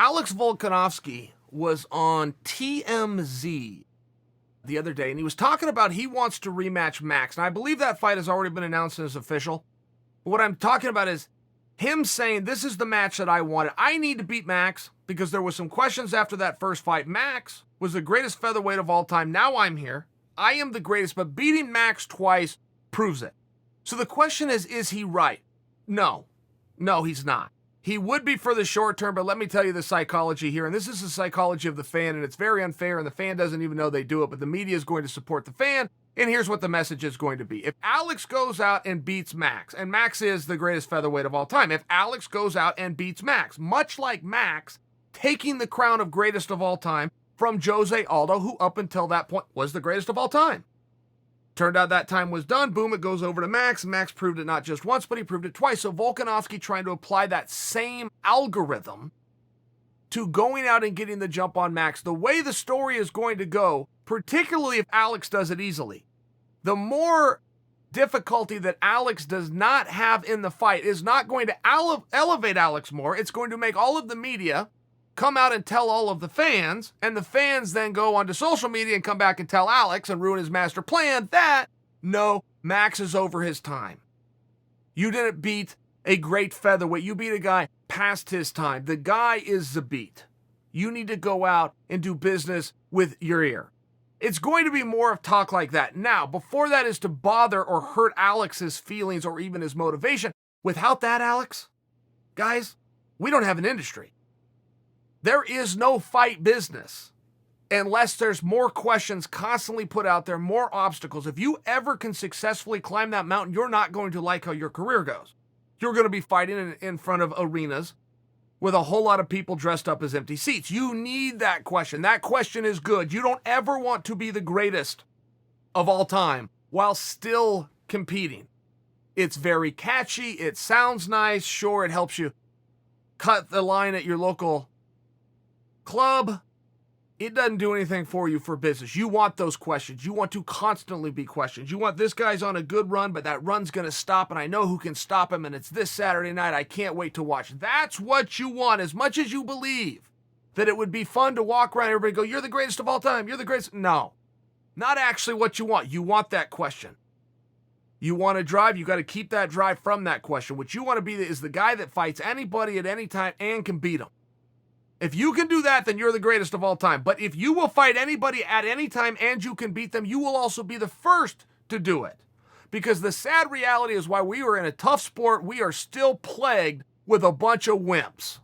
Alex Volkanovski was on TMZ the other day, and he was talking about he wants to rematch Max. And I believe that fight has already been announced and is official. But what I'm talking about is him saying, this is the match that I wanted. I need to beat Max because there was some questions after that first fight. Max was the greatest featherweight of all time. Now I'm here. I am the greatest, but beating Max twice proves it. So the question is he right? No, he's not. He would be for the short term, but let me tell you the psychology here. And this is the psychology of the fan, and it's very unfair, and the fan doesn't even know they do it, but the media is going to support the fan, and here's what the message is going to be. If Alex goes out and beats Max, and Max is the greatest featherweight of all time, if Alex goes out and beats Max, much like Max taking the crown of greatest of all time from Jose Aldo, who up until that point was the greatest of all time. Turned out that time was done. Boom, it goes over to Max. Max proved it not just once, but he proved it twice. So Volkanovski trying to apply that same algorithm to going out and getting the jump on Max. The way the story is going to go, particularly if Alex does it easily, the more difficulty that Alex does not have in the fight is not going to elevate Alex more. It's going to make all of the media come out and tell all of the fans, and the fans then go onto social media and come back and tell Alex and ruin his master plan that, no, Max is over his time. You didn't beat a great featherweight. You beat a guy past his time. The guy is the beat. You need to go out and do business with your ear. It's going to be more of talk like that. Now, before that is to bother or hurt Alex's feelings or even his motivation. Without that, Alex, guys, we don't have an industry. There is no fight business unless there's more questions constantly put out there, more obstacles. If you ever can successfully climb that mountain, you're not going to like how your career goes. You're going to be fighting in front of arenas with a whole lot of people dressed up as empty seats. You need that question. That question is good. You don't ever want to be the greatest of all time while still competing. It's very catchy. It sounds nice. Sure, it helps you cut the line at your local club. It doesn't do anything for you for business. You want those questions. You want to constantly be questioned. You want this guy's on a good run, but that run's going to stop, and I know who can stop him, and it's this Saturday night. I can't wait to watch. That's what you want, as much as you believe that it would be fun to walk around and everybody go, you're the greatest of all time. You're the greatest. No, not actually what you want. You want that question. You want to drive, you got to keep that drive from that question. What you want to be is the guy that fights anybody at any time and can beat them. If you can do that, then you're the greatest of all time. But if you will fight anybody at any time and you can beat them, you will also be the first to do it. Because the sad reality is, while we are in a tough sport, we are still plagued with a bunch of wimps.